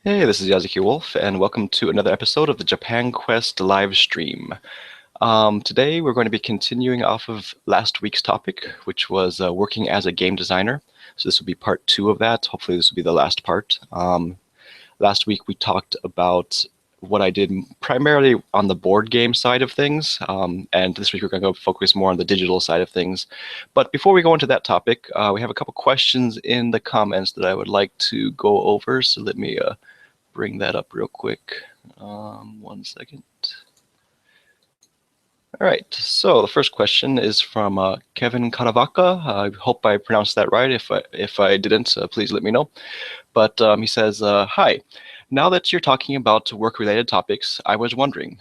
Hey, this is Yazuki Wolf, and welcome to another episode of the Japan Quest live stream. Today, we're going to be continuing off of last week's topic, which was working as a game designer. So this will be part 2 of that. Hopefully, this will be the last part. Last week, we talked about what I did primarily on the board game side of things, and this week we're going to go focus more on the digital side of things. But before we go into that topic, we have a couple questions in the comments that I would like to go over. So let me bring that up real quick. 1 second. All right, so the first question is from Kevin Kanavaka. I hope I pronounced that right. If I didn't, please let me know. But he says, hi, now that you're talking about work-related topics, I was wondering,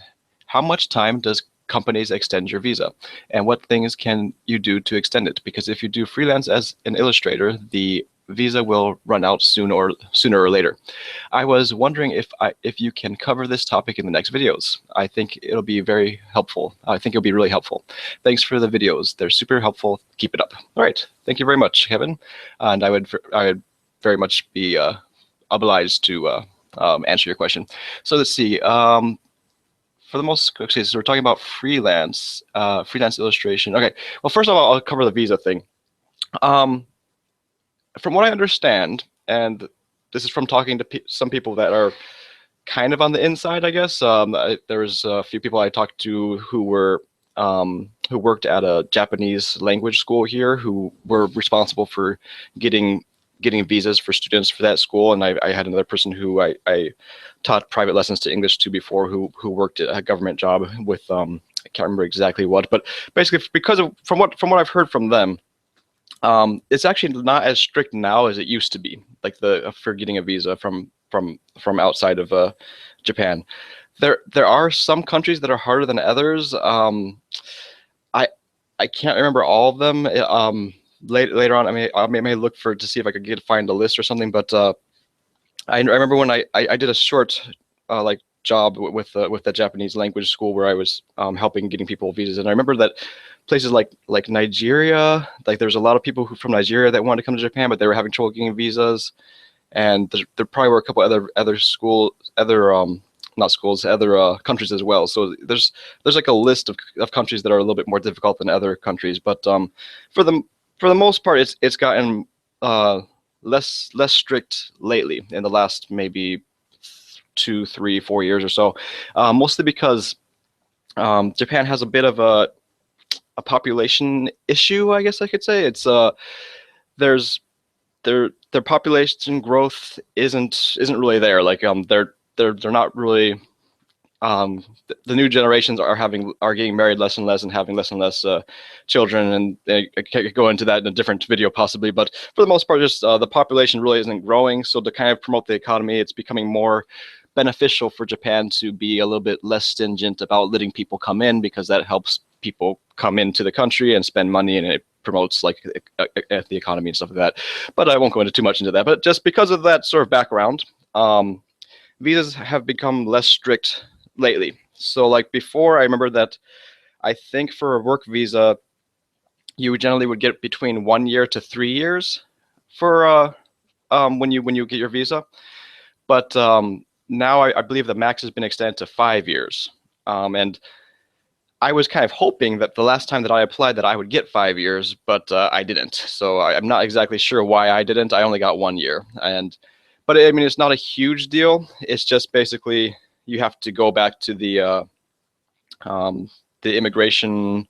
how much time does companies extend your visa? And what things can you do to extend it? Because if you do freelance as an illustrator, the visa will run out sooner or later. I was wondering if you can cover this topic in the next videos. I think it'll be very helpful. I think it'll be really helpful. Thanks for the videos. They're super helpful. Keep it up. All right. Thank you very much, Kevin. And I would very much be obliged to answer your question. So let's see. For the most, okay, so we're talking about freelance illustration. Okay. Well, first of all, I'll cover the visa thing. From what I understand, and this is from talking to some people that are kind of on the inside, I guess. There was a few people I talked to who worked at a Japanese language school here, who were responsible for getting visas for students for that school. And I had another person who I taught private lessons to English to before, who worked at a government job with I can't remember exactly what, but basically from what I've heard from them. It's actually not as strict now as it used to be, like for getting a visa from outside of Japan. There are some countries that are harder than others. I can't remember all of them. Later on, I may look to see if I could find a list or something. But I remember when I did a short job with the Japanese language school where I was helping getting people visas, and I remember that places like Nigeria, like there's a lot of people from Nigeria that wanted to come to Japan, but they were having trouble getting visas, and there probably were a couple other countries as well. So there's like a list of countries that are a little bit more difficult than other countries, but for the most part, it's gotten less strict lately in the last maybe 2, 3, 4 years or so, mostly because Japan has a bit of a population issue, I guess I could say. It's there's their population growth isn't really there. Like they're not really. The new generations are getting married less and less and having less and less children, and I could go into that in a different video possibly. But for the most part, just the population really isn't growing. So to kind of promote the economy, it's becoming more beneficial for Japan to be a little bit less stringent about letting people come in, because that helps people come into the country and spend money, and it promotes like the economy and stuff like that. But I won't go into too much into that. But just because of that sort of background, visas have become less strict lately. So like before, I remember that I think for a work visa, you generally would get between 1 year to 3 years for when you get your visa. But now I believe the max has been extended to 5 years. And I was kind of hoping that the last time that I applied that I would get 5 years, but I didn't. So I'm not exactly sure why I didn't. I only got 1 year. But I mean, it's not a huge deal. It's just basically you have to go back to the immigration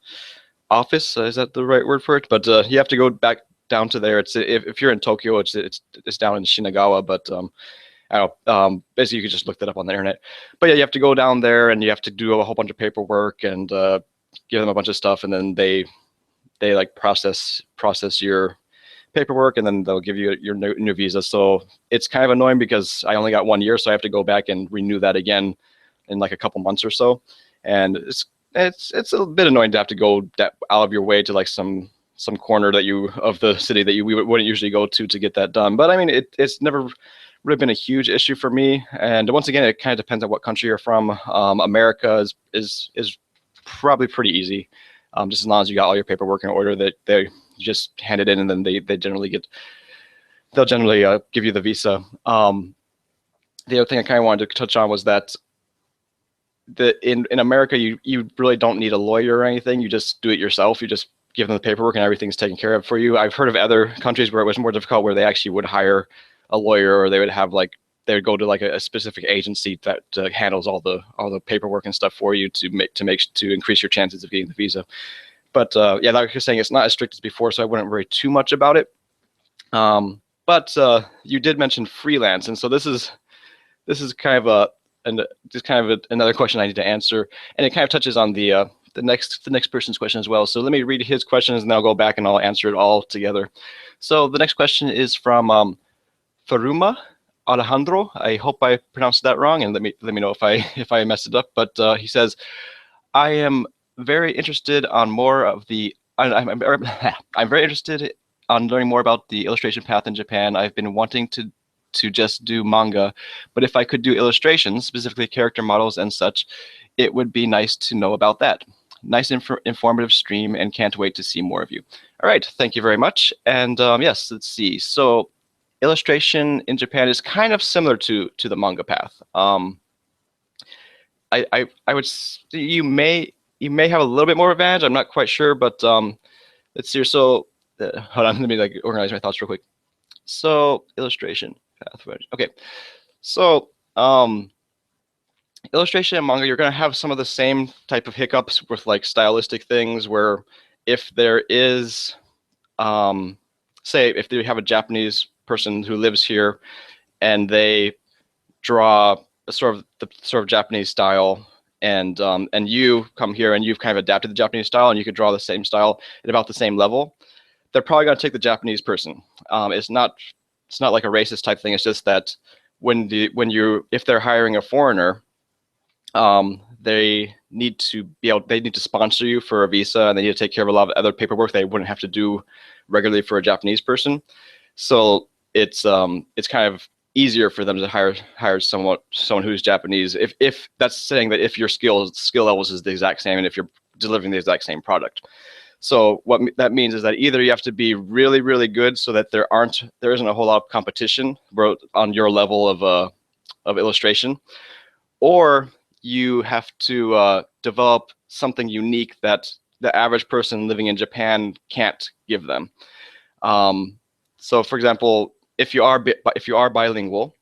office. Is that the right word for it? But you have to go back down to there. It's if you're in Tokyo, it's down in Shinagawa. But I don't know. Basically, you can just look that up on the internet. But yeah, you have to go down there and you have to do a whole bunch of paperwork and give them a bunch of stuff, and then they like process your paperwork, and then they'll give you your new visa. So it's kind of annoying because I only got 1 year, so I have to go back and renew that again in like a couple months or so. And it's a bit annoying to have to go out of your way to like some corner of the city that you wouldn't usually go to get that done. But I mean, it's never really been a huge issue for me. And once again, it kind of depends on what country you're from. America is probably pretty easy, just as long as you got all your paperwork in order. That they just hand it in, and then they'll generally give you the visa. the other thing I kind of wanted to touch on was that in America, you really don't need a lawyer or anything. You just do it yourself. You just give them the paperwork and everything's taken care of for you. I've heard of other countries where it was more difficult, where they actually would hire a lawyer, or they would have like they would go to like a specific agency that handles all the paperwork and stuff for you to increase your chances of getting the visa. But yeah, like you're saying, it's not as strict as before, so I wouldn't worry too much about it. But you did mention freelance, and so this is kind of another question I need to answer, and it kind of touches on the next person's question as well. So let me read his questions, and then I'll go back and I'll answer it all together. So the next question is from Faruma Alejandro. I hope I pronounced that wrong, and let me know if I messed it up. But he says, I am very interested on more of the. I'm very interested on learning more about the illustration path in Japan. I've been wanting to just do manga, but if I could do illustrations, specifically character models and such, it would be nice to know about that. Nice informative stream, and can't wait to see more of you. All right, thank you very much. And yes, let's see. So illustration in Japan is kind of similar to the manga path. I would you may have a little bit more advantage. I'm not quite sure, but let's see. So hold on, let me like organize my thoughts real quick. So illustration path. Okay, so illustration and manga, you're going to have some of the same type of hiccups with like stylistic things, where if there is, say, if you have a Japanese person who lives here and they draw the sort of Japanese style, and you come here and you've kind of adapted the Japanese style, and you could draw the same style at about the same level, they're probably going to take the Japanese person. It's not like a racist type thing. It's just that if they're hiring a foreigner, they need to sponsor you for a visa, and they need to take care of a lot of other paperwork they wouldn't have to do regularly for a Japanese person. So it's kind of easier for them to hire someone who's Japanese, if that's saying that if your skill levels is the exact same, and if you're delivering the exact same product. So what that means is that either you have to be really, really good, so that there isn't a whole lot of competition on your level of illustration, or you have to develop something unique that the average person living in Japan can't give them. So, for example, if you are bilingual,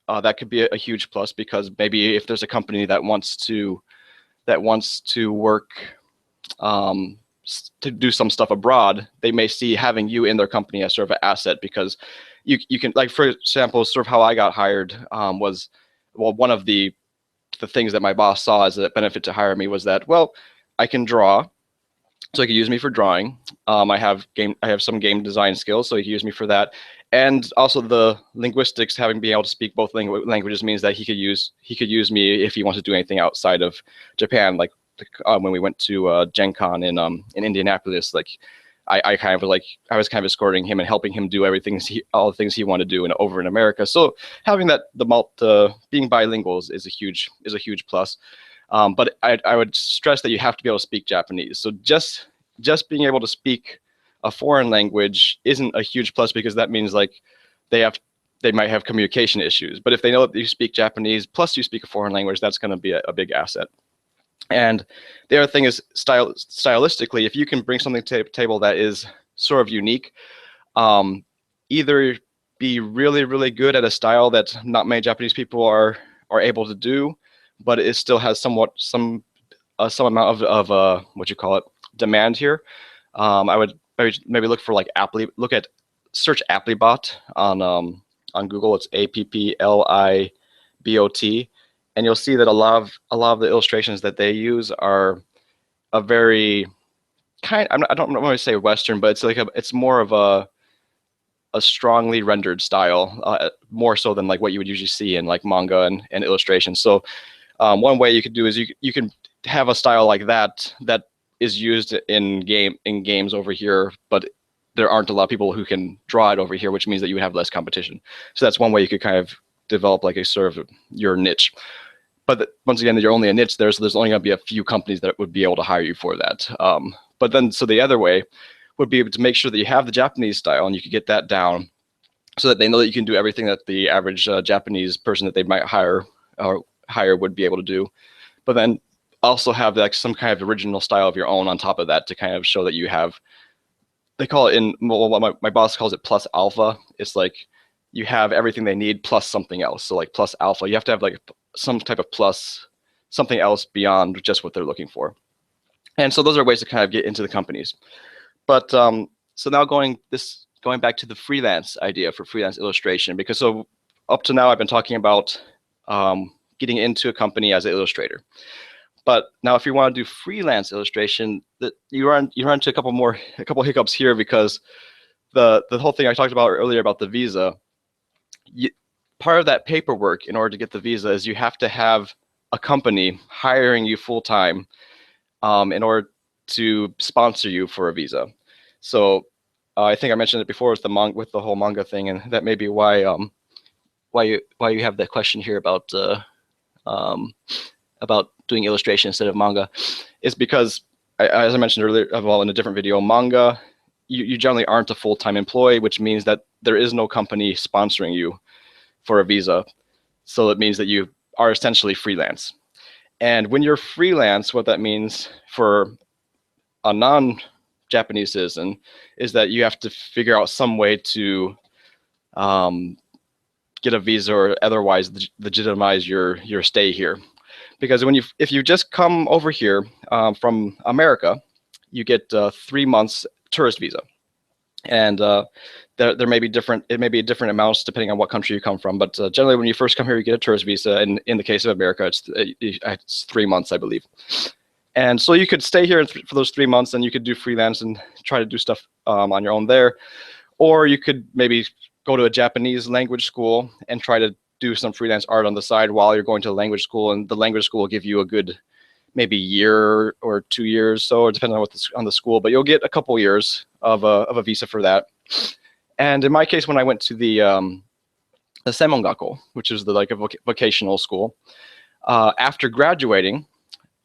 that could be a huge plus, because maybe if there's a company that wants to work to do some stuff abroad, they may see having you in their company as sort of an asset, because you can, like, for example, sort of how I got hired was, well, one of the things that my boss saw as a benefit to hire me was that, well, I can draw, so he could use me for drawing. I have some game design skills, so he could use me for that. And also the linguistics, having been able to speak both languages, means that he could use me if he wants to do anything outside of Japan, like when we went to Gen Con in Indianapolis. Like I was kind of escorting him and helping him do all the things he wanted to do over in America. So having that, being bilingual is a huge plus. But I would stress that you have to be able to speak Japanese. So just being able to speak a foreign language isn't a huge plus, because that means like they might have communication issues. But if they know that you speak Japanese plus you speak a foreign language, that's going to be a big asset. And the other thing is stylistically, if you can bring something to the table that is sort of unique, either be really, really good at a style that not many Japanese people are able to do, but it still has some amount of what you call it, demand here. I would maybe look for like search Applibot on Google. It's APPLIBOT. And you'll see that a lot of the illustrations that they use are a very I don't want to say Western, but it's more of a strongly rendered style, more so than like what you would usually see in like manga and illustration. So one way you could do is you can have a style like that is used in games over here, but there aren't a lot of people who can draw it over here, which means that you would have less competition. So that's one way you could kind of develop like a sort of your niche. But once again, you're only a niche there, so there's only going to be a few companies that would be able to hire you for that. But then, so the other way would be to make sure that you have the Japanese style and you could get that down, so that they know that you can do everything that the average Japanese person that they might hire would be able to do. But then also have like some kind of original style of your own on top of that to kind of show that you have. They call it my boss calls it plus alpha. It's like you have everything they need plus something else. So like plus alpha, you have to have like some type of plus something else beyond just what they're looking for. And so those are ways to kind of get into the companies. But so now going back to the freelance idea for freelance illustration, because so up to now I've been talking about getting into a company as an illustrator. But now if you want to do freelance illustration, that you run into a couple hiccups here, because the whole thing I talked about earlier about the visa, part of that paperwork in order to get the visa is you have to have a company hiring you full time in order to sponsor you for a visa. So I think I mentioned it before with the whole manga thing, and that may be why you have that question here about doing illustration instead of manga, is because as I mentioned earlier, well, in a different video, manga, you generally aren't a full-time employee, which means that there is no company sponsoring you for a visa. So it means that you are essentially freelance. And when you're freelance, what that means for a non-Japanese citizen is that you have to figure out some way to get a visa or otherwise legitimize your stay here. Because if you just come over here from America, you get 3 months tourist visa, and there may be different amounts depending on what country you come from. But generally, when you first come here, you get a tourist visa, and in the case of America, it's 3 months, I believe. And so you could stay here for those 3 months, and you could do freelance and try to do stuff on your own there, or you could maybe go to a Japanese language school and try to do some freelance art on the side while you're going to language school, and the language school will give you a good maybe year or 2 years, so depending on the school, but you'll get a couple years of a visa for that. And in my case, when I went to the Seimongako, which is like a vocational school, after graduating,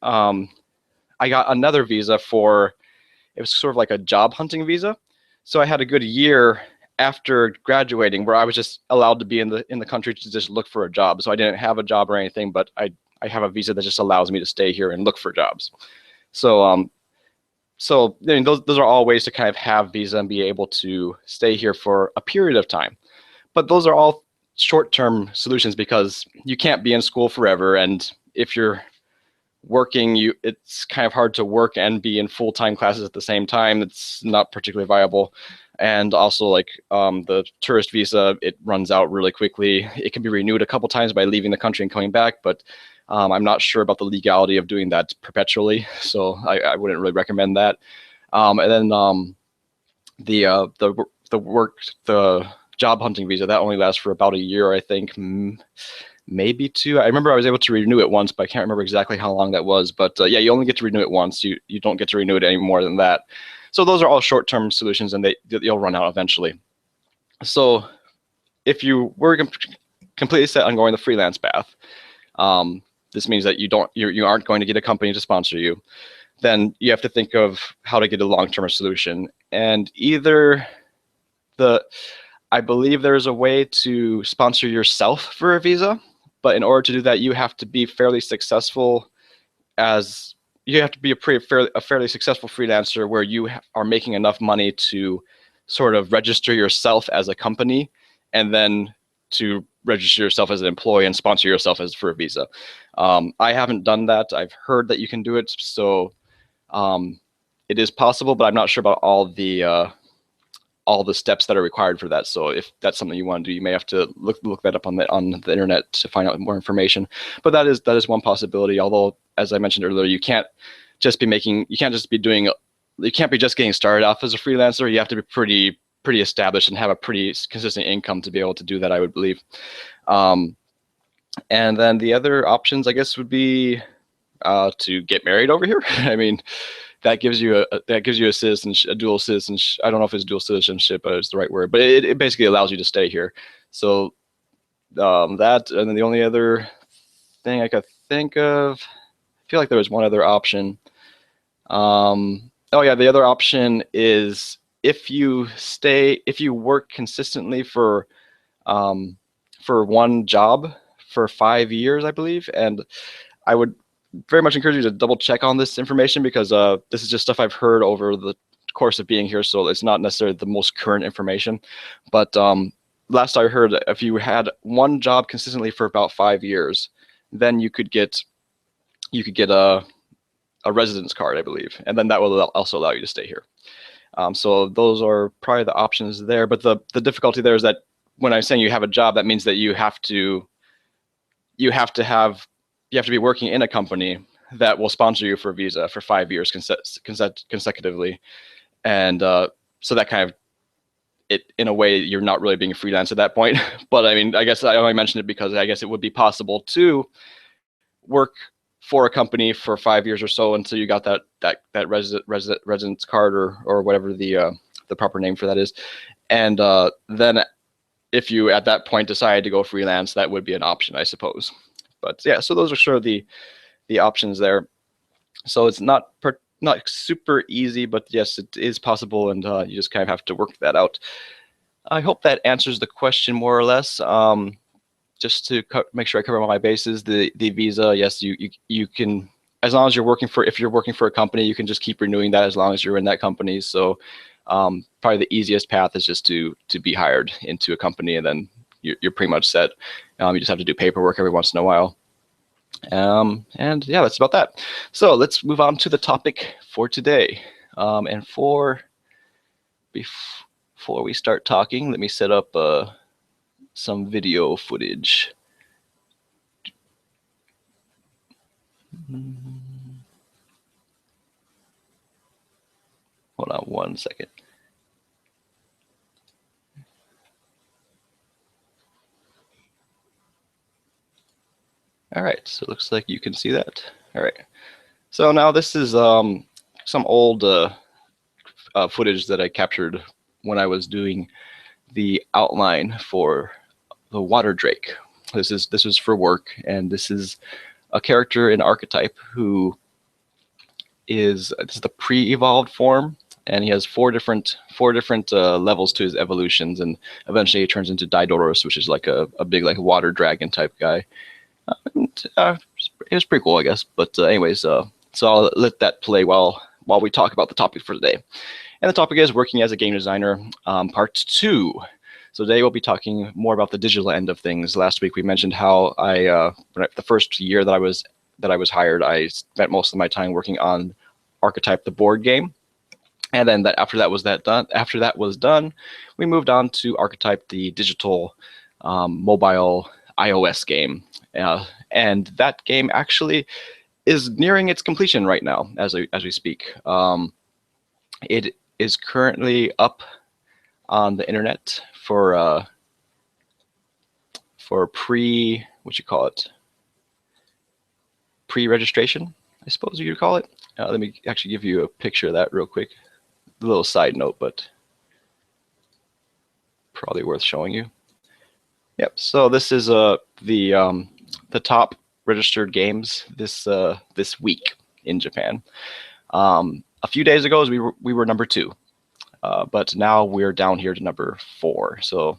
I got another visa it was sort of like a job hunting visa. So I had a good year after graduating where I was just allowed to be in the country to just look for a job. So I didn't have a job or anything, but I have a visa that just allows me to stay here and look for jobs. So so I mean, those are all ways to kind of have visa and be able to stay here for a period of time. But those are all short-term solutions because you can't be in school forever, and if you're working, it's kind of hard to work and be in full-time classes at the same time. It's not particularly viable. And also, like the tourist visa, it runs out really quickly. It can be renewed a couple times by leaving the country and coming back, but I'm not sure about the legality of doing that perpetually, so I wouldn't really recommend that. And then the job hunting visa, that only lasts for about a year, I think, maybe 2. I remember I was able to renew it once, but I can't remember exactly how long that was. But yeah, you only get to renew it once. You don't get to renew it any more than that. So those are all short-term solutions, and you'll run out eventually. So if you were completely set on going the freelance path, this means that you aren't going to get a company to sponsor you. Then you have to think of how to get a long-term solution. And I believe there's a way to sponsor yourself for a visa, but in order to do that, you have to be fairly successful you have to be a fairly successful freelancer where you are making enough money to sort of register yourself as a company, and then to register yourself as an employee and sponsor yourself for a visa. I haven't done that. I've heard that you can do it, so it is possible, but I'm not sure about all the steps that are required for that. So if that's something you want to do, you may have to look that up on the internet to find out more information. But that is one possibility. Although, as I mentioned earlier, you can't just be getting started off as a freelancer. You have to be pretty established and have a pretty consistent income to be able to do that, I would believe. And then the other options, I guess, would be to get married over here. I mean, that gives you a citizenship, a dual citizenship. I don't know if it's dual citizenship, but it's the right word. But it basically allows you to stay here. So that, and then the only other thing I could think of, I feel like there was one other option. Oh yeah, the other option is if you work consistently for for one job for 5 years, I believe. And I would very much encourage you to double check on this information, because this is just stuff I've heard over the course of being here, so it's not necessarily the most current information. But last I heard, if you had one job consistently for about 5 years, then you could get a residence card, I believe, and then that will also allow you to stay here. So those are probably the options there. But the difficulty there is that when I'm saying you have a job, that means that you have to be working in a company that will sponsor you for a visa for 5 years consecutively, and so that kind of, in a way, you're not really being a freelance at that point. But I mean, I guess I only mentioned it because I guess it would be possible to work for a company for 5 years or so until you got that residence card, or whatever the proper name for that is, and then if you at that point decide to go freelance, that would be an option, I suppose. But yeah, so those are sort of the options there. So it's not super easy, but yes, it is possible, and you just kind of have to work that out. I hope that answers the question more or less. Just to make sure I cover all my bases, the visa, yes, you can, as long as if you're working for a company, you can just keep renewing that as long as you're in that company. So probably the easiest path is just to be hired into a company, and then you're pretty much set. You just have to do paperwork every once in a while. And yeah, that's about that. So let's move on to the topic for today. And before we start talking, let me set up some video footage. Hold on one second. All right, so it looks like you can see that. All right, so now this is some old footage that I captured when I was doing the outline for the water drake. This is for work, and this is a character in Archetype who this is the pre-evolved form, and he has four different levels to his evolutions, and eventually he turns into Diodorus, which is like a big like water dragon type guy. It was pretty cool, I guess. But anyways, so I'll let that play while we talk about the topic for today. And the topic is working as a game designer, part 2. So today we'll be talking more about the digital end of things. Last week we mentioned how the first year that I was hired, I spent most of my time working on Archetype, the board game. And then after that was done, we moved on to Archetype, the digital mobile iOS game. And that game actually is nearing its completion right now as we speak. It is currently up on the internet for pre-registration, I suppose you could call it. Let me actually give you a picture of that real quick. A little side note, but probably worth showing you. Yep. So this is the top registered games this week in Japan. A few days ago, we were number 2, but now we're down here to number 4. So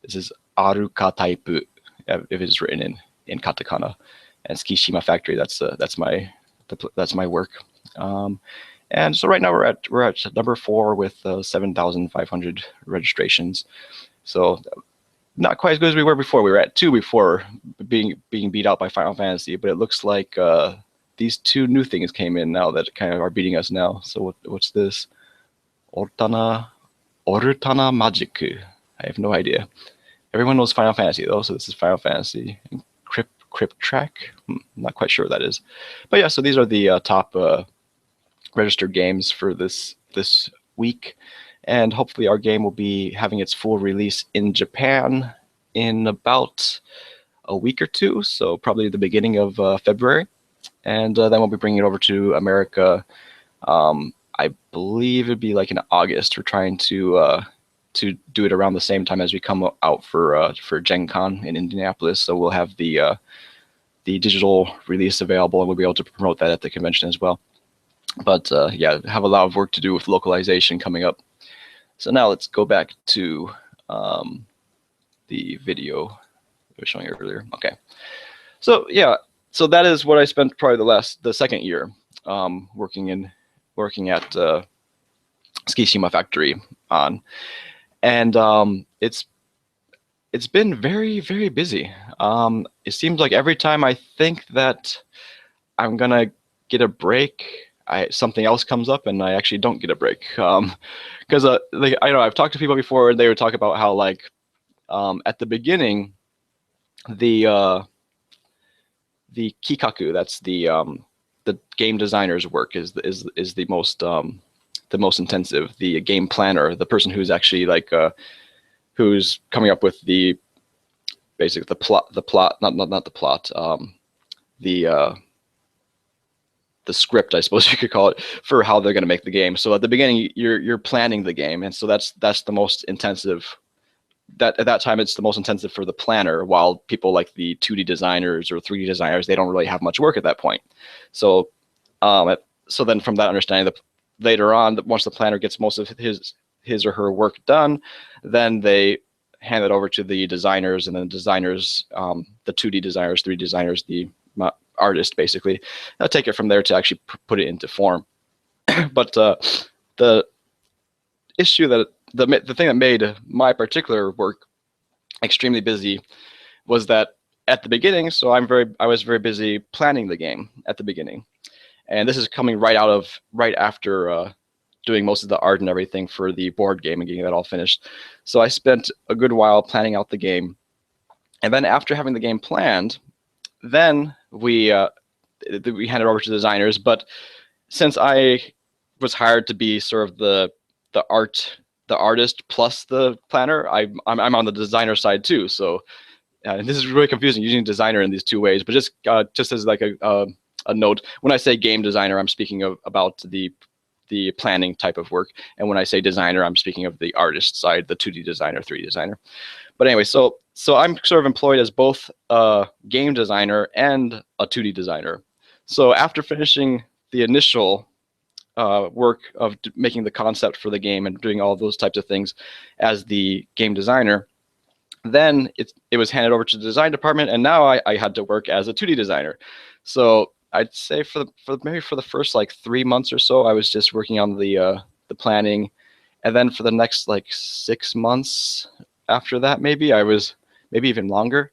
this is Archetype, if it's written in katakana, and Tsukishima Factory. That's my work. And so right now we're at number 4 with 7,500 registrations. So not quite as good as we were before. We were at 2 before being beat out by Final Fantasy, but it looks like these 2 new things came in now that kind of are beating us now. So what's this? Ortana Magic. I have no idea. Everyone knows Final Fantasy though, so this is Final Fantasy. Crypt Track. Not quite sure what that is, but yeah. So these are the top registered games for this week, and hopefully our game will be having its full release in Japan in about a week or 2. So probably the beginning of February, and then we'll be bringing it over to America. I believe it'd be like in August. We're trying to do it around the same time as we come out for Gen Con in Indianapolis. So we'll have the digital release available, and we'll be able to promote that at the convention as well. But yeah, have a lot of work to do with localization coming up. So now let's go back to the the video I was showing you earlier. Okay. So yeah, so that is what I spent probably the second year working at Skishima Factory on, and it's been very, very busy. It seems like every time I think that I'm gonna get a break, something else comes up and I actually don't get a break. Because like, I know I've talked to people before and they would talk about how like at the beginning the kikaku, that's the game designer's work, is the most intensive. The game planner, the person who's actually like who's coming up with basically the plot, not the plot, the script, I suppose you could call it, for how they're going to make the game. So at the beginning, you're planning the game, and so that's the most intensive. That at that time, it's the most intensive for the planner, while people like the 2D designers or 3D designers, they don't really have much work at that point. So, so then from that understanding, later on, once the planner gets most of his or her work done, then they hand it over to the designers, and then designers, the 2D designers, 3D designers, the artist basically, take it from there to actually put it into form. But the issue that the thing that made my particular work extremely busy was that at the beginning, so I was very busy planning the game at the beginning, and this is coming right after doing most of the art and everything for the board game and getting that all finished. So I spent a good while planning out the game, and then after having the game planned, then we handed over to designers. But since I was hired to be sort of the artist plus the planner, I'm on the designer side too. So and this is really confusing using designer in these two ways. But just as like a note, when I say game designer, I'm speaking about the planning type of work, and when I say designer, I'm speaking of the artist side, the 2D designer, 3D designer. But anyway, so I'm sort of employed as both a game designer and a 2D designer. So after finishing the initial work of making the concept for the game and doing all those types of things as the game designer, then it was handed over to the design department, and now I had to work as a 2D designer. So I'd say for the first like 3 months or so, I was just working on the planning, and then for the next like 6 months after that, maybe even longer,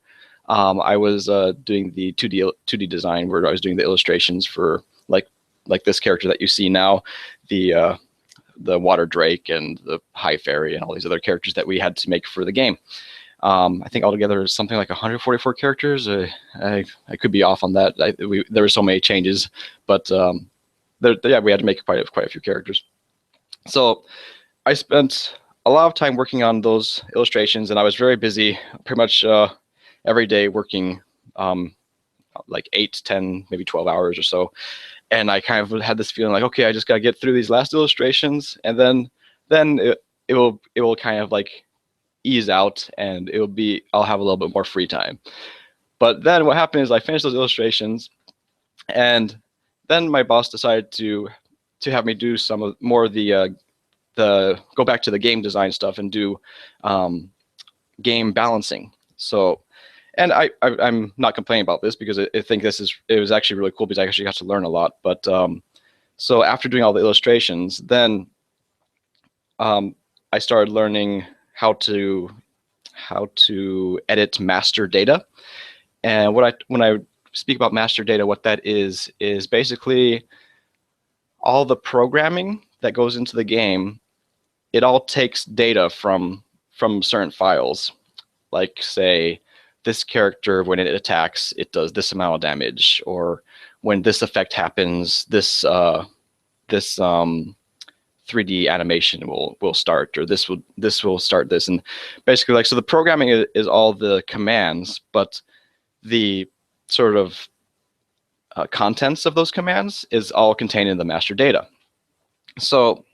I was doing the 2D design, where I was doing the illustrations for like this character that you see now, the water drake and the high fairy and all these other characters that we had to make for the game. I think altogether it's something like 144 characters. I could be off on that. There were so many changes, but we had to make quite a few characters. So I spent a lot of time working on those illustrations, and I was very busy, pretty much every day working like 8, 10, maybe 12 hours or so. And I kind of had this feeling like, okay, I just got to get through these last illustrations, and then it will kind of like ease out, and I'll have a little bit more free time. But then what happened is I finished those illustrations, and then my boss decided to have me do some more of the go back to the game design stuff and do game balancing. So, and I'm not complaining about this, because I think it was actually really cool, because I actually got to learn a lot. But so after doing all the illustrations, then I started learning how to edit master data. And when I speak about master data, what that is basically all the programming that goes into the game. It all takes data from certain files, like say this character, when it attacks, it does this amount of damage, or when this effect happens, this 3D animation will start, or this will start this. And basically, like, so the programming is all the commands, but the sort of contents of those commands is all contained in the master data. So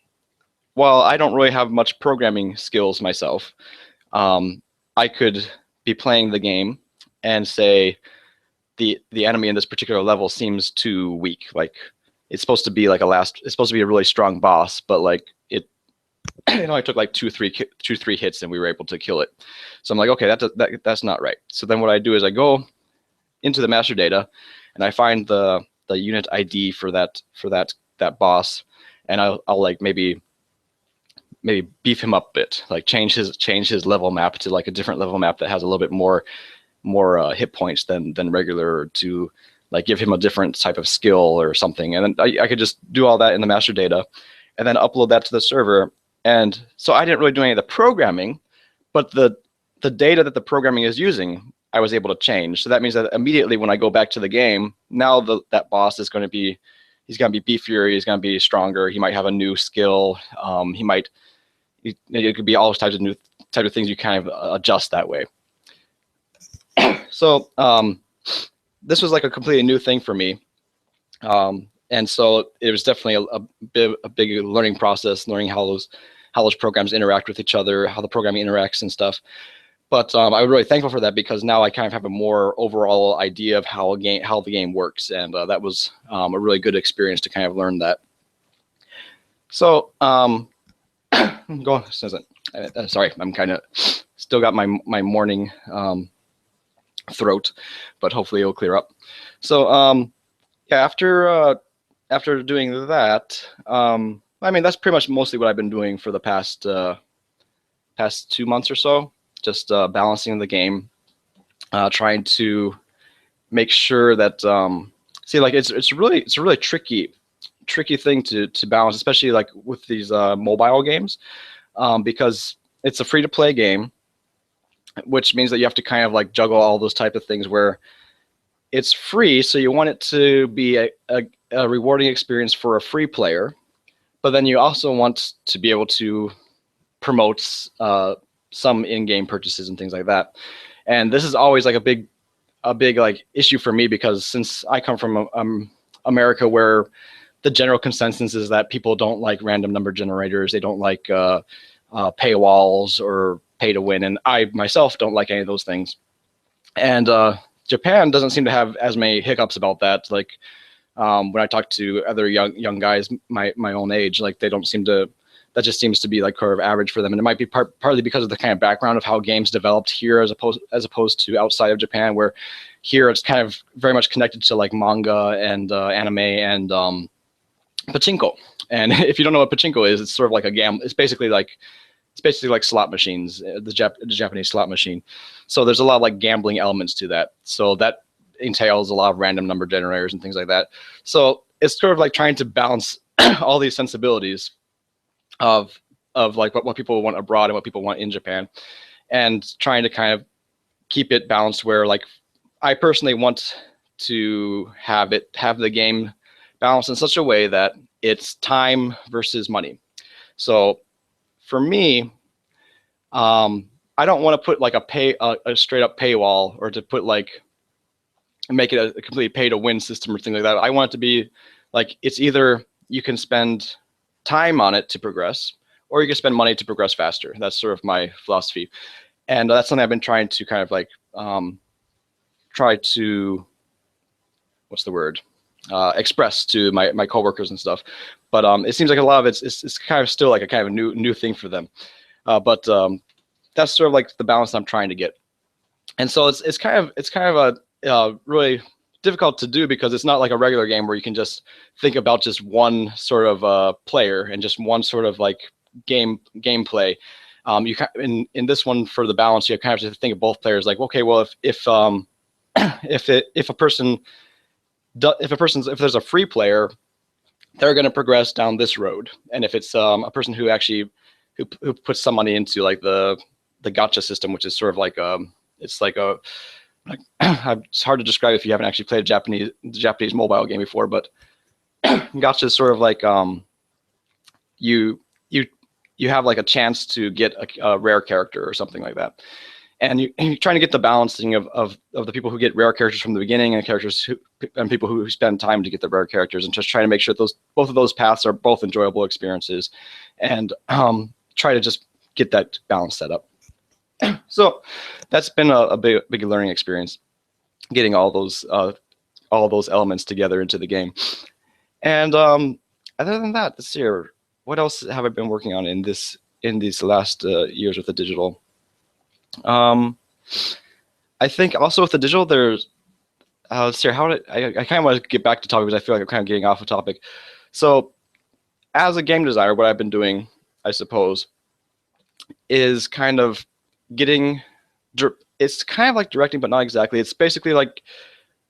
while I don't really have much programming skills myself, I could be playing the game and say the enemy in this particular level seems too weak. Like, it's supposed to be like it's supposed to be a really strong boss, but like it only took like two, three hits, and we were able to kill it. So I'm like, okay, that's not right. So then what I do is I go into the master data, and I find the unit ID for that boss, and I'll like maybe beef him up a bit, like change his level map to like a different level map that has a little bit more hit points than regular, to like give him a different type of skill or something. And then I could just do all that in the master data and then upload that to the server. And so I didn't really do any of the programming, but the data that the programming is using, I was able to change. So that means that immediately when I go back to the game, now that boss is going to be, he's going to be beefier, he's going to be stronger, he might have a new skill, it could be all types of things you kind of adjust that way. So this was like a completely new thing for me. And so it was definitely a big learning process, learning how those programs interact with each other, how the programming interacts and stuff. But I'm really thankful for that, because now I kind of have a more overall idea of how the game works, and that was a really good experience to kind of learn that. So go on. Sorry, I'm kind of still got my morning throat, but hopefully it'll clear up. So yeah, after doing that, I mean, that's pretty much mostly what I've been doing for the past 2 months or so. Just balancing the game, trying to make sure that see, like it's a really tricky thing to balance, especially like with these mobile games, because it's a free-to-play game, which means that you have to kind of like juggle all those type of things where it's free, so you want it to be a rewarding experience for a free player, but then you also want to be able to promote some in-game purchases and things like that. And this is always like a big like issue for me, because since I come from America, where the general consensus is that people don't like random number generators, they don't like paywalls or pay to win, and I myself don't like any of those things. And Japan doesn't seem to have as many hiccups about that. Like when I talk to other young guys my own age, like they don't seem to. That just seems to be like kind of average for them, and it might be partly because of the kind of background of how games developed here, as opposed to outside of Japan, where here it's kind of very much connected to like manga and anime and pachinko. And if you don't know what pachinko is, it's sort of like a game. It's basically like slot machines, the Japanese slot machine. So there's a lot of like gambling elements to that. So that entails a lot of random number generators and things like that. So it's sort of like trying to balance all these sensibilities of like what people want abroad and what people want in Japan, and trying to kind of keep it balanced where like I personally want to have the game balanced in such a way that it's time versus money. So for me, I don't want to put like a straight up paywall, or to put like make it a complete pay to win system or things like that. I want it to be like, it's either you can spend time on it to progress, or you can spend money to progress faster. That's sort of my philosophy, and that's something I've been trying to kind of like try to, what's the word, express to my coworkers and stuff. But it seems like a lot of it's kind of still like a kind of a new thing for them. But that's sort of like the balance I'm trying to get. And so it's kind of a really difficult to do, because it's not like a regular game where you can just think about just one sort of player and just one sort of like gameplay. In this one, for the balance, you kind of have to think of both players. Like, okay, well, if there's a free player, they're going to progress down this road, and if it's a person who actually who puts some money into like the gacha system, which is sort of like it's like a it's hard to describe if you haven't actually played a Japanese mobile game before, but gacha is sort of like you have like a chance to get a rare character or something like that, and you're trying to get the balancing of the people who get rare characters from the beginning, and people who spend time to get the rare characters, and just trying to make sure that both of those paths are both enjoyable experiences, and try to just get that balance set up. So that's been a big learning experience, getting all those elements together into the game. And other than that, this year, what else have I been working on in this in these last years with the digital. I think also with the digital, there's let's see, I kind of want to get back to topic because I feel like I'm kind of getting off of topic. So as a game designer, what I've been doing, I suppose, is kind of getting, it's kind of like directing, but not exactly. It's basically like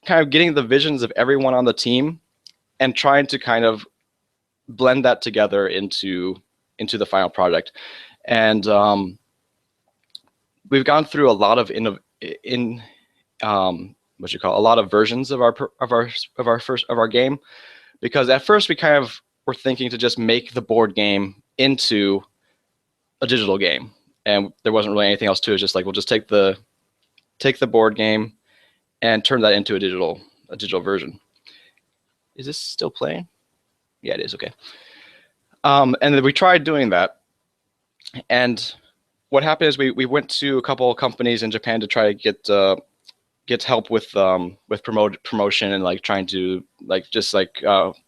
kind of getting the visions of everyone on the team and trying to kind of blend that together into the final product. And we've gone through a lot of a lot of versions of our game, because at first we kind of were thinking to just make the board game into a digital game, and there wasn't really anything else to it. It's just like, we'll just take the board game and turn that into a digital version. Is this still playing? Yeah, it is. Okay. And then we tried doing that, and what happened is we went to a couple of companies in Japan to try to get help with promotion and like trying to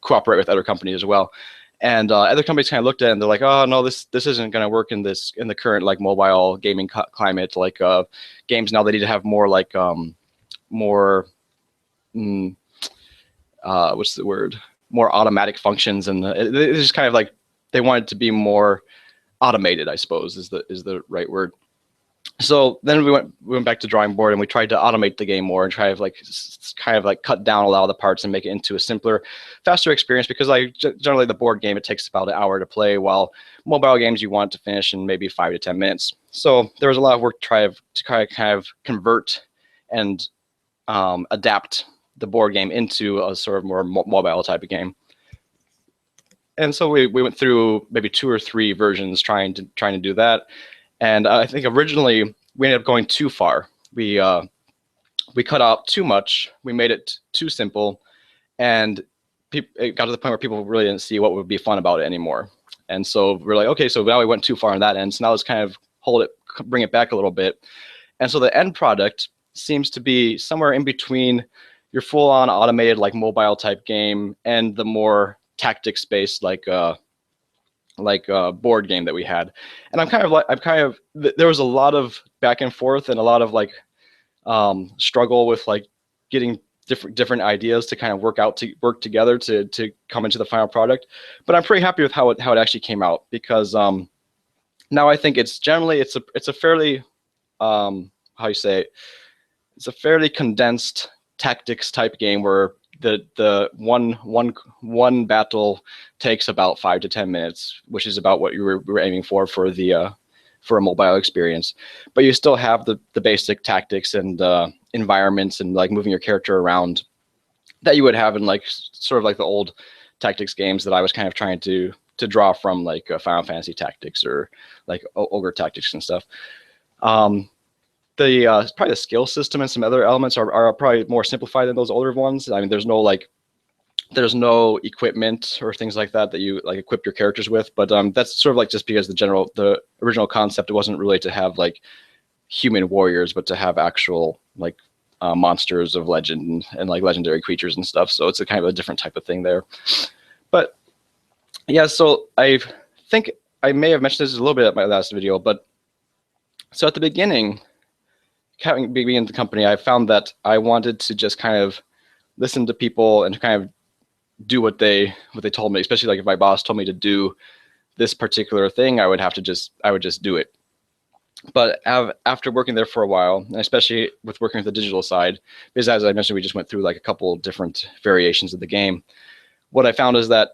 cooperate with other companies as well. And other companies kind of looked at it and they're like, oh no, this isn't going to work in the current like mobile gaming climate. Like games now, they need to have more like more what's the word? More automatic functions, and it's just kind of like they want it to be more automated, I suppose is the right word. So then we went back to drawing board, and we tried to automate the game more and try to kind of cut down a lot of the parts and make it into a simpler, faster experience. Because like generally the board game, it takes about an hour to play, while mobile games you want to finish in maybe 5 to 10 minutes. So there was a lot of work to kind of convert and adapt the board game into a sort of more mobile type of game. And so we went through maybe 2 or 3 versions trying to do that. And I think originally we ended up going too far. We cut out too much. We made it too simple, and it got to the point where people really didn't see what would be fun about it anymore. And so we're like, okay, so now we went too far on that end. So now let's kind of bring it back a little bit. And so the end product seems to be somewhere in between your full-on automated like mobile type game and the more tactics-based like board game that we had. And there was a lot of back and forth and a lot of like struggle with like getting different ideas to kind of work together to come into the final product. But I'm pretty happy with how it actually came out, because now I think it's a fairly it's a fairly condensed tactics type game where the one battle takes about 5 to 10 minutes, which is about what you were aiming for a mobile experience. But you still have the basic tactics and environments and like moving your character around that you would have in like sort of like the old tactics games that I was kind of trying to draw from, like Final Fantasy Tactics or like Ogre Tactics and stuff. Probably the skill system and some other elements are probably more simplified than those older ones. I mean, there's no equipment or things like that you like equip your characters with, but that's sort of like just because the original concept, it wasn't really to have like human warriors, but to have actual like monsters of legend and like legendary creatures and stuff. So it's a kind of a different type of thing there. But yeah, so I think I may have mentioned this a little bit at my last video, but so at the beginning, having being in the company, I found that I wanted to just kind of listen to people and kind of do what they told me. Especially like if my boss told me to do this particular thing, I would just do it. But after working there for a while, and especially with working with the digital side, because as I mentioned, we just went through like a couple different variations of the game. What I found is that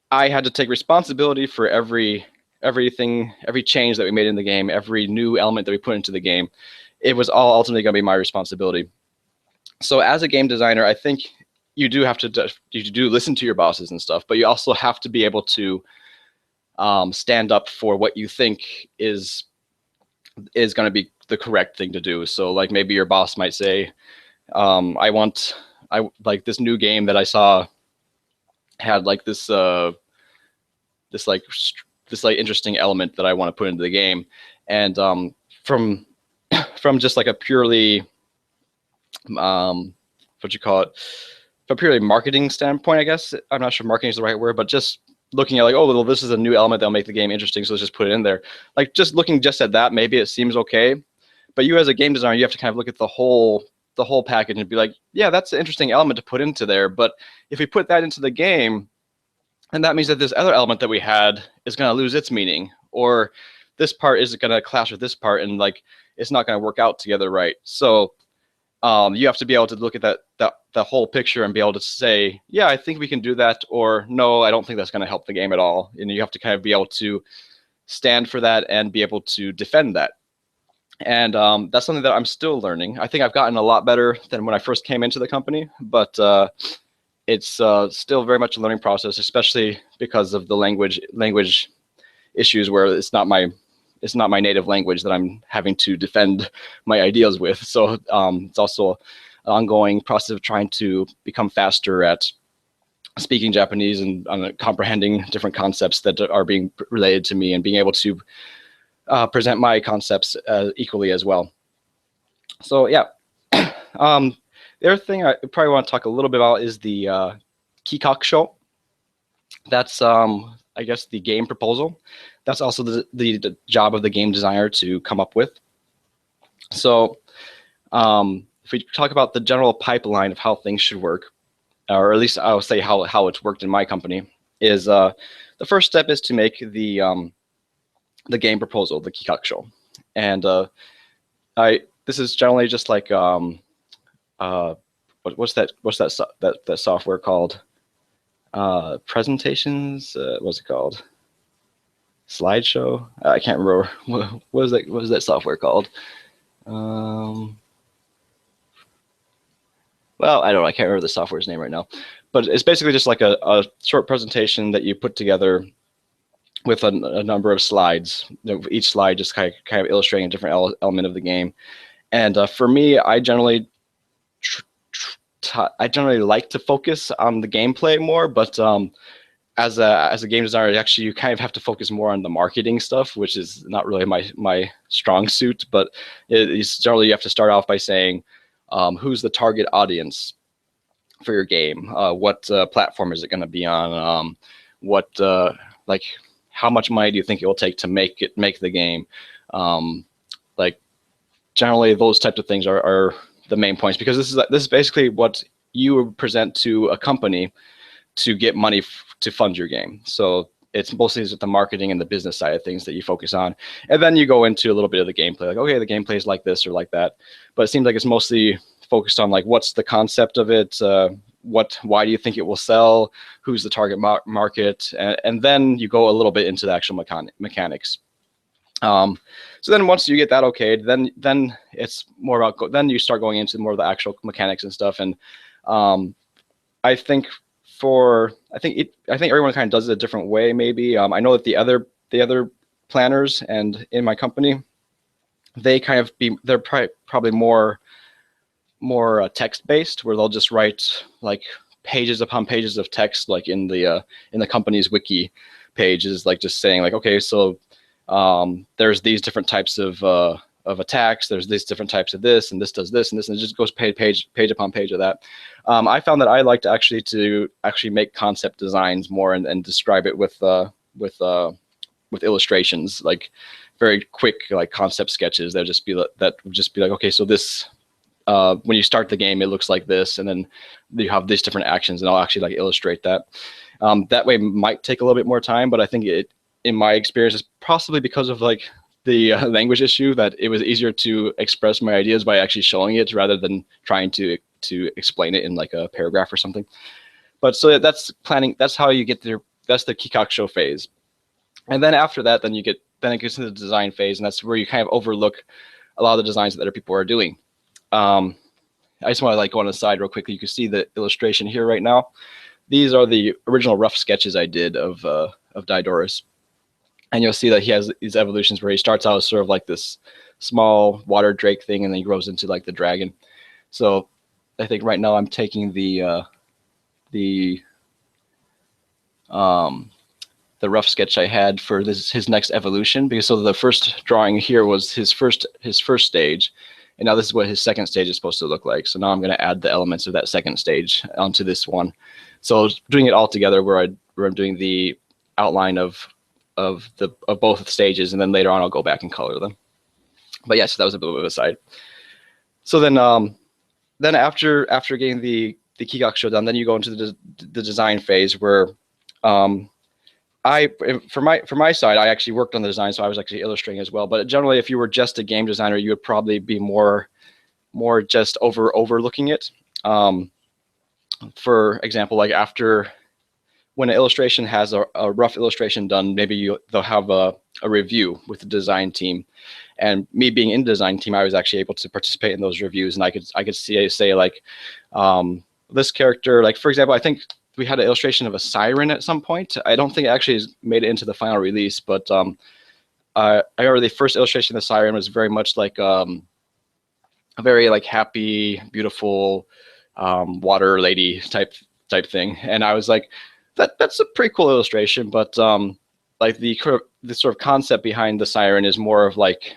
I had to take responsibility for everything, every change that we made in the game, every new element that we put into the game. It was all ultimately going to be my responsibility. So as a game designer, I think you do have to listen to your bosses and stuff, but you also have to be able to stand up for what you think is going to be the correct thing to do. So like maybe your boss might say, I like this new game that I saw had like this interesting element that I want to put into the game. And from just like a purely from purely marketing standpoint, I guess, I'm not sure marketing is the right word, but just looking at like, oh, well, this is a new element that'll make the game interesting, so let's just put it in there. Like just looking just at that, maybe it seems okay, but you as a game designer, you have to kind of look at the whole package and be like, yeah, that's an interesting element to put into there, but if we put that into the game, and that means that this other element that we had is going to lose its meaning, or this part is going to clash with this part, and like it's not going to work out together right. So you have to be able to look at the whole picture and be able to say, yeah, I think we can do that, or no, I don't think that's going to help the game at all. And you have to kind of be able to stand for that and be able to defend that. And that's something that I'm still learning. I think I've gotten a lot better than when I first came into the company, but it's still very much a learning process, especially because of the language issues where it's not my native language that I'm having to defend my ideas with. So it's also an ongoing process of trying to become faster at speaking Japanese and comprehending different concepts that are being related to me and being able to present my concepts equally as well. So yeah, the other thing I probably want to talk a little bit about is the Kikakusho. That's I guess the game proposal. That's also the job of the game designer to come up with. So if we talk about the general pipeline of how things should work, or at least I'll say how it's worked in my company, is the first step is to make the game proposal, the Kikakusho. And this is generally just like what's that software called? Presentations. What's it called? Slideshow. I can't remember. What is that software called? Well, I don't know. I can't remember the software's name right now. But it's basically just like a short presentation that you put together with a number of slides. Each slide just kind of illustrating a different element of the game. And for me, I generally like to focus on the gameplay more, but as a game designer, actually, you kind of have to focus more on the marketing stuff, which is not really my strong suit. But it's generally you have to start off by saying who's the target audience for your game, what platform is it going to be on, like how much money do you think it will take to make the game, like generally those types of things are the main points, because this is basically what you would present to a company to get money to fund your game. So it's mostly the marketing and the business side of things that you focus on, and then you go into a little bit of the gameplay, like okay, the gameplay is like this or like that, but it seems like it's mostly focused on like what's the concept of it, why do you think it will sell, who's the target market, and then you go a little bit into the actual mechanics. So then once you get that okay, then it's more about then you start going into more of the actual mechanics and stuff. And I think everyone kind of does it a different way. Maybe I know that the other planners and in my company, they're probably more text based, where they'll just write like pages upon pages of text, like in the company's wiki pages, like just saying like, okay, so there's these different types of attacks, there's these different types of this, and this does this and this, and it just goes page upon page of that. I found that I like to actually make concept designs more and describe it with illustrations, like very quick like concept sketches. That would just be like, okay, so this when you start the game, it looks like this, and then you have these different actions, and I'll actually like illustrate that. That way might take a little bit more time, but I think in my experience, is possibly because of like the language issue, that it was easier to express my ideas by actually showing it rather than trying to explain it in like a paragraph or something. But so that's planning. That's how you get there. That's the Kikakusho phase. And then after that, then it gets into the design phase, and that's where you kind of overlook a lot of the designs that other people are doing. I just want to like go on the side real quickly. You can see the illustration here right now. These are the original rough sketches I did of Diodorus. And you'll see that he has these evolutions where he starts out as sort of like this small water drake thing, and then he grows into like the dragon. So I think right now I'm taking the rough sketch I had for his next evolution, because so the first drawing here was his first stage, and now this is what his second stage is supposed to look like. So now I'm going to add the elements of that second stage onto this one. So doing it all together, where I'm doing the outline of both stages, and then later on I'll go back and color them. But yes, that was a bit of a side. So then after getting the Kigakusho done, then you go into the design phase where for my side, I actually worked on the design, so I was actually illustrating as well. But generally, if you were just a game designer, you would probably be more just overlooking it. For example, like after when an illustration has a rough illustration done, maybe they'll have a review with the design team. And me being in the design team, I was actually able to participate in those reviews, and I could say like this character, like for example, I think we had an illustration of a siren at some point. I don't think it actually made it into the final release, but I remember the first illustration of the siren was very much like a very like happy, beautiful water lady type thing, and I was like, that's a pretty cool illustration, but like the sort of concept behind the siren is more of like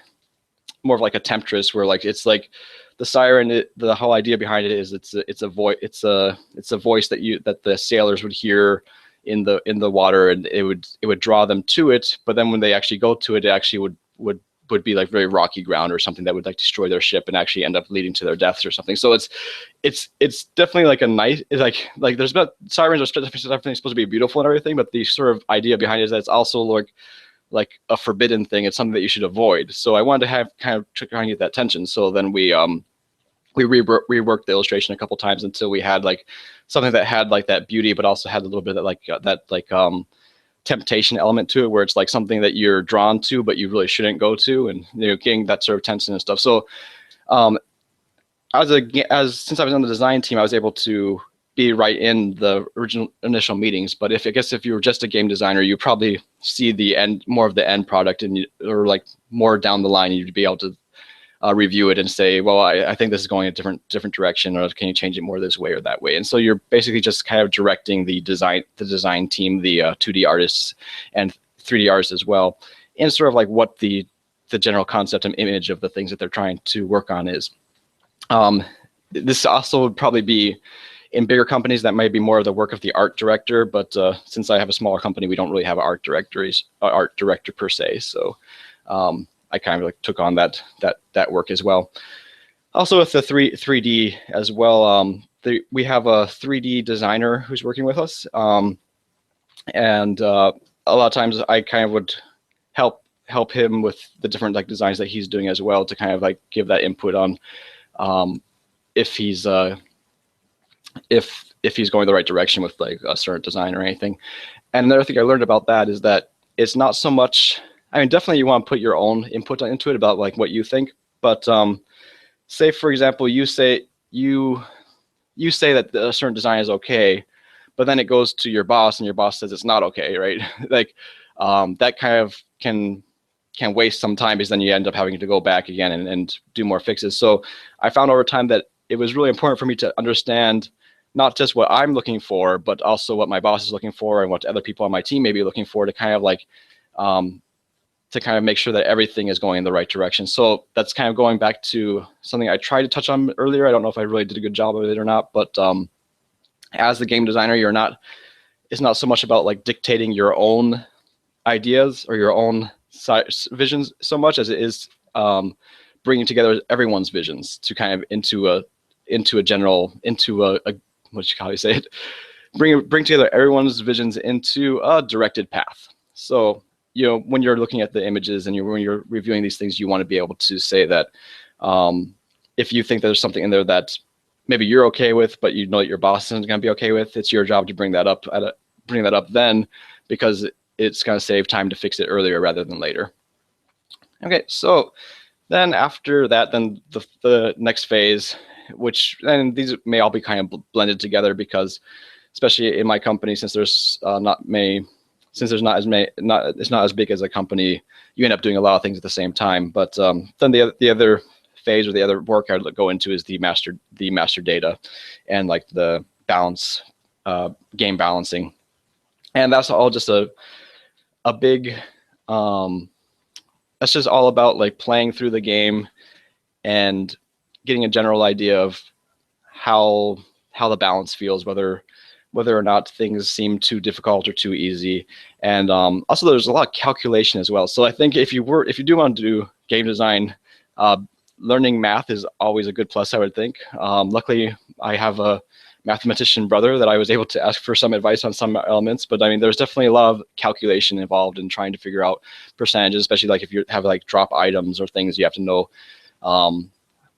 a temptress, where like it's like the siren, the whole idea behind it is it's a voice that the sailors would hear in the water, and it would draw them to it. But then when they actually go to it, it actually would be like very rocky ground or something that would like destroy their ship and actually end up leading to their deaths or something. So it's definitely like a nice, like there's about sirens are definitely supposed to be beautiful and everything, but the sort of idea behind it is that it's also like a forbidden thing. It's something that you should avoid. So I wanted to have kind of try and get that tension. So then we reworked the illustration a couple times until we had like something that had like that beauty, but also had a little bit of like temptation element to it, where it's like something that you're drawn to, but you really shouldn't go to, and getting that sort of tension and stuff. So since I was on the design team, I was able to be right in the initial meetings. But if you were just a game designer, you probably see more of the end product, or like more down the line, you'd be able to review it and say, well, I think this is going a different direction, or can you change it more this way or that way? And so you're basically just kind of directing the design team, the 2D artists and 3D artists as well, and sort of like what the general concept and image of the things that they're trying to work on is. This also would probably be in bigger companies that might be more of the work of the art director, but since I have a smaller company, we don't really have an art director per se. So I kind of like took on that work as well. Also with the 3D as well, we have a 3D designer who's working with us, and a lot of times I kind of would help him with the different like designs that he's doing as well, to kind of like give that input on if he's going the right direction with like a certain design or anything. And another thing I learned about that is that it's not so much, I mean, definitely you want to put your own input into it about like what you think, but say for example, you say that a certain design is okay, but then it goes to your boss and your boss says it's not okay, right? Like that kind of can waste some time, because then you end up having to go back again and do more fixes. So I found over time that it was really important for me to understand not just what I'm looking for, but also what my boss is looking for and what other people on my team may be looking for, to kind of like to kind of make sure that everything is going in the right direction. So that's kind of going back to something I tried to touch on earlier. I don't know if I really did a good job of it or not, but as the game designer, it's not so much about like dictating your own ideas or your own visions so much as it is bringing together everyone's visions to kind of into a how you say it, bring together everyone's visions into a directed path. So when you're looking at the images and when you're reviewing these things, you want to be able to say that if you think there's something in there that maybe you're okay with, but you know that your boss isn't going to be okay with, it's your job to bring that up then, because it's going to save time to fix it earlier rather than later. Okay, so then after that, then the next phase, and these may all be kind of blended together, because especially in my company, since it's not as big as a company, you end up doing a lot of things at the same time. But then the other phase, or the other work I would go into, is the master data and like the balance, game balancing, and that's all just a big that's just all about like playing through the game and getting a general idea of how the balance feels, whether whether or not things seem too difficult or too easy. And also there's a lot of calculation as well. So I think if you do want to do game design, learning math is always a good plus, I would think. Luckily, I have a mathematician brother that I was able to ask for some advice on some elements, but I mean, there's definitely a lot of calculation involved in trying to figure out percentages, especially like if you have like drop items or things, you have to know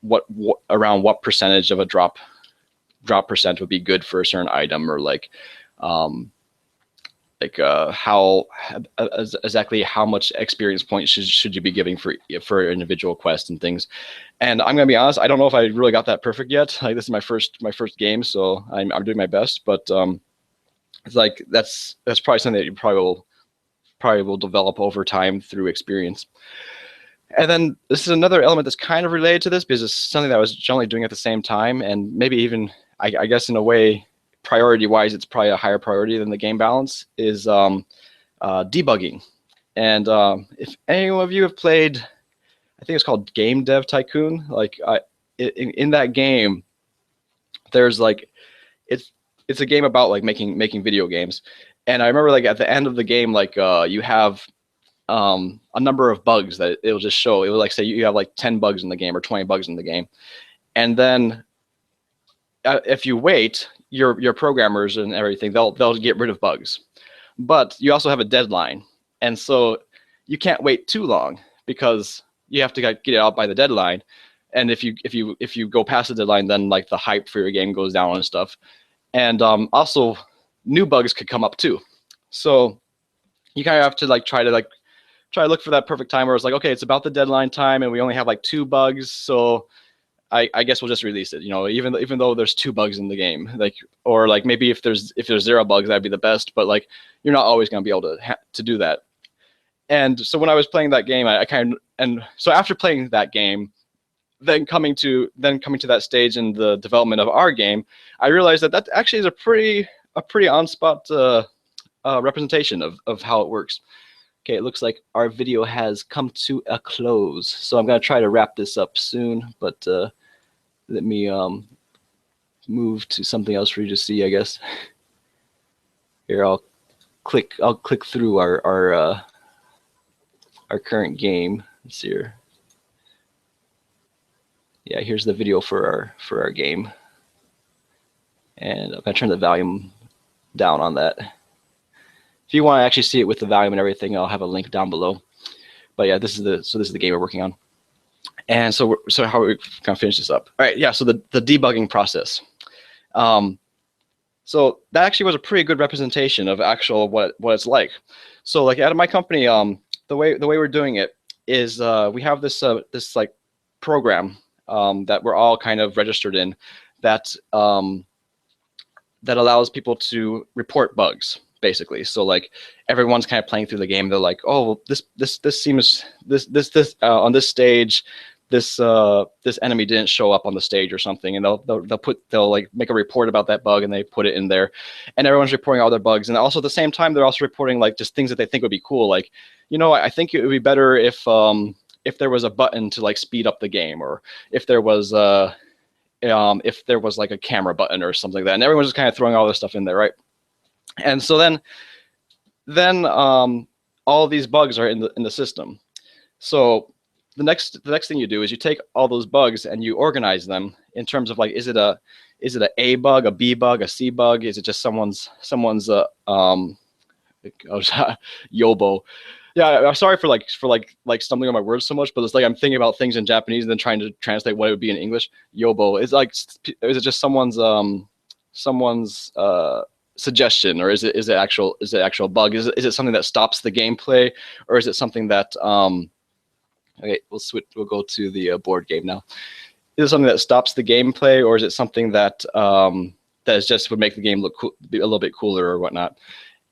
what around what percentage of a drop percent would be good for a certain item, or like how exactly how much experience points should you be giving for individual quests and things. And I'm gonna be honest, I don't know if I really got that perfect yet. Like, this is my first game, so I'm doing my best. But it's like that's probably something that you probably will develop over time through experience. And then this is another element that's kind of related to this, because it's something that I was generally doing at the same time, and maybe even I guess in a way, priority-wise, it's probably a higher priority than the game balance, is debugging. And if any of you have played, I think it's called Game Dev Tycoon. Like in that game, there's like it's a game about like making video games. And I remember like at the end of the game, like you have a number of bugs that it'll just show. It will like say you have like 10 bugs in the game or 20 bugs in the game, and then if you wait, your programmers and everything, they'll get rid of bugs. But you also have a deadline, and so you can't wait too long, because you have to get it out by the deadline. And if you go past the deadline, then like the hype for your game goes down and stuff. And also new bugs could come up too. So you kind of have to like try to look for that perfect time where it's like, okay, it's about the deadline time and we only have like 2 bugs, so I guess we'll just release it, you know, even though there's 2 bugs in the game. Like, or like maybe if there's 0 bugs, that'd be the best, but like you're not always going to be able to do that. And so when I was playing that game, so after playing that game, then coming to that stage in the development of our game, I realized that actually is a pretty on spot representation of how it works. Okay, it looks like our video has come to a close, so I'm going to try to wrap this up soon, but let me move to something else for you to see, I guess. Here, I'll click through our current game. Let's see here. Yeah, here's the video for our game, and I'm going to turn the volume down on that. If you want to actually see it with the volume and everything, I'll have a link down below. But yeah, this is the game we're working on. And so how we're going to finish this up. All right, yeah, so the debugging process. So that actually was a pretty good representation of actual what it's like. So like out of my company, the way we're doing it is we have this like program that we're all kind of registered in, that allows people to report bugs, basically. So like everyone's kind of playing through the game. They're like, oh, this seems on this stage, this enemy didn't show up on the stage or something, and they'll like make a report about that bug and they put it in there, and everyone's reporting all their bugs. And also at the same time, they're also reporting like just things that they think would be cool. Like, you know, I think it would be better if there was a button to like speed up the game, or if there was like a camera button or something like that. And everyone's just kind of throwing all this stuff in there, right? And so then all of these bugs are in the system. So the next thing you do is you take all those bugs and you organize them in terms of like, is it a A bug, a B bug, a C bug? Is it just someone's yobo? Yeah, I'm sorry for stumbling on my words so much, but it's like I'm thinking about things in Japanese and then trying to translate what it would be in English. Yobo is like, is it just someone's suggestion, or is it actual bug? Is it something that stops the gameplay, or is it something that okay, we'll go to the board game now. Is it something that stops the gameplay, or is it something that that just would make the game look cool, be a little bit cooler or whatnot?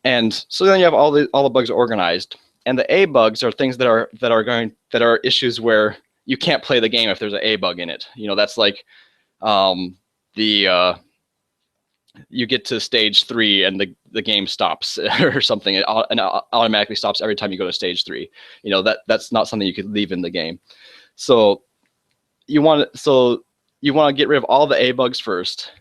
And so then you have all the bugs organized, and the A bugs are things that are issues where you can't play the game if there's an A bug in it. You know, that's like you get to stage 3 and the game stops or something, and it automatically stops every time you go to stage 3. You know, that's not something you could leave in the game. So you want to get rid of all the A bugs first,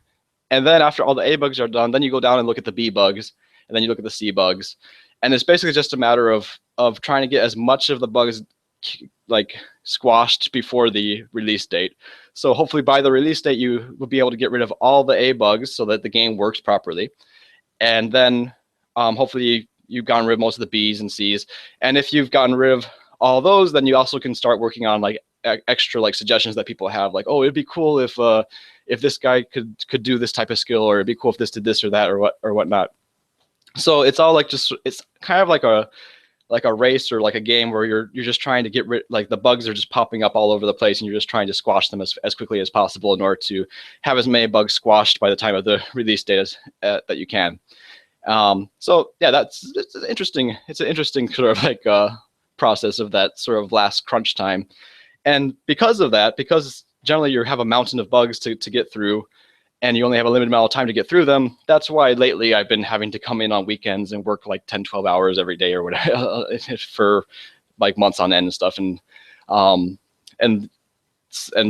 And then after all the A bugs are done, then you go down and look at the B bugs, and then you look at the C bugs, and it's basically just a matter of trying to get as much of the bugs like squashed before the release date. So hopefully by the release date you will be able to get rid of all the A bugs so that the game works properly, and then hopefully you've gotten rid of most of the B's and C's. And if you've gotten rid of all those, then you also can start working on like extra like suggestions that people have, like, oh, it'd be cool if this guy could do this type of skill, or it'd be cool if this did this or that or whatnot. So it's all like just, it's kind of like a race or like a game where you're just trying to get rid, like the bugs are just popping up all over the place, and you're just trying to squash them as quickly as possible in order to have as many bugs squashed by the time of the release date as that you can. So yeah, it's an interesting sort of like process of that sort of last crunch time. And because of that, because generally you have a mountain of bugs to get through, and you only have a limited amount of time to get through them, that's why lately I've been having to come in on weekends and work like 10, 12 hours every day or whatever for like months on end and stuff. And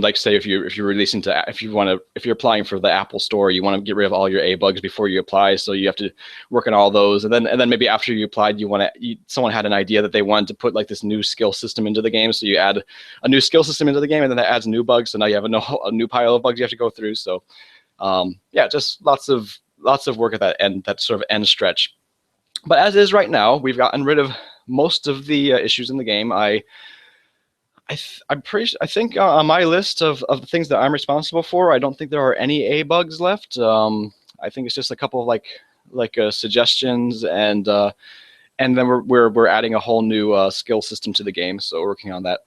like say if you're releasing to, if you're applying for the Apple Store, you want to get rid of all your A bugs before you apply, so you have to work on all those, and then maybe after you applied, someone had an idea that they wanted to put like this new skill system into the game, so you add a new skill system into the game, and then that adds new bugs, so now you have a new pile of bugs you have to go through. So yeah, just lots of work at that end, that sort of end stretch. But as is right now, we've gotten rid of most of the issues in the game. I think on my list of the things that I'm responsible for, I don't think there are any A bugs left. I think it's just a couple of like suggestions, and then we're adding a whole new skill system to the game, so we're working on that.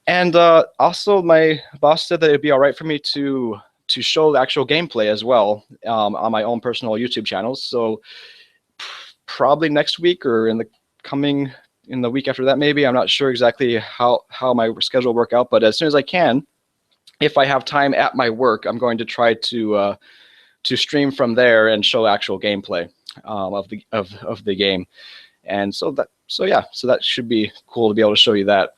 And also, my boss said that it'd be all right for me to show the actual gameplay as well on my own personal YouTube channels. So probably next week or in the week after that, maybe. I'm not sure exactly how my schedule will work out, but as soon as I can, if I have time at my work, I'm going to try to stream from there and show actual gameplay of the game. And so that should be cool to be able to show you that.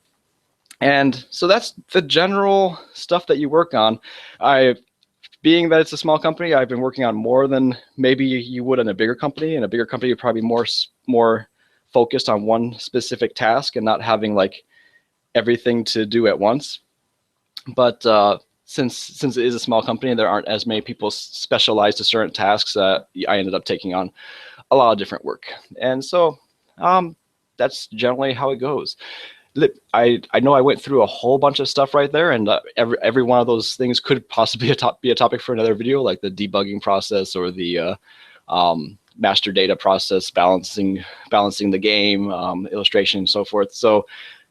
And so that's the general stuff that you work on. Being that it's a small company, I've been working on more than maybe you would in a bigger company. In a bigger company, you're probably more focused on one specific task and not having like everything to do at once. But since it is a small company, there aren't as many people specialized to certain tasks. I ended up taking on a lot of different work, and so that's generally how it goes. I know I went through a whole bunch of stuff right there, and every one of those things could possibly be a topic for another video, like the debugging process or the master data process, balancing the game, illustration, and so forth. So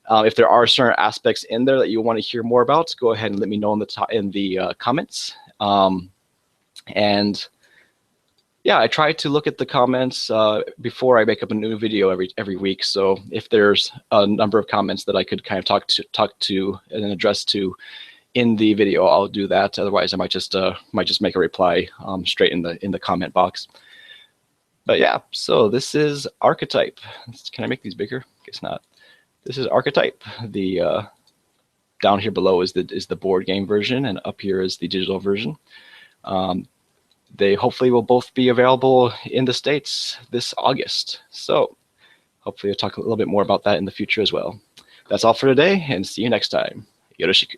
if there are certain aspects in there that you want to hear more about, go ahead and let me know in the comments. And yeah, I try to look at the comments before I make up a new video every week. So if there's a number of comments that I could kind of talk to and address to in the video, I'll do that. Otherwise, I might just make a reply straight in the comment box. But yeah, so this is Archetype. Can I make these bigger? Guess not. This is Archetype. The down here below is the board game version, and up here is the digital version. They hopefully will both be available in the States this August. So hopefully I'll talk a little bit more about that in the future as well. That's all for today, and see you next time. Yoroshiku.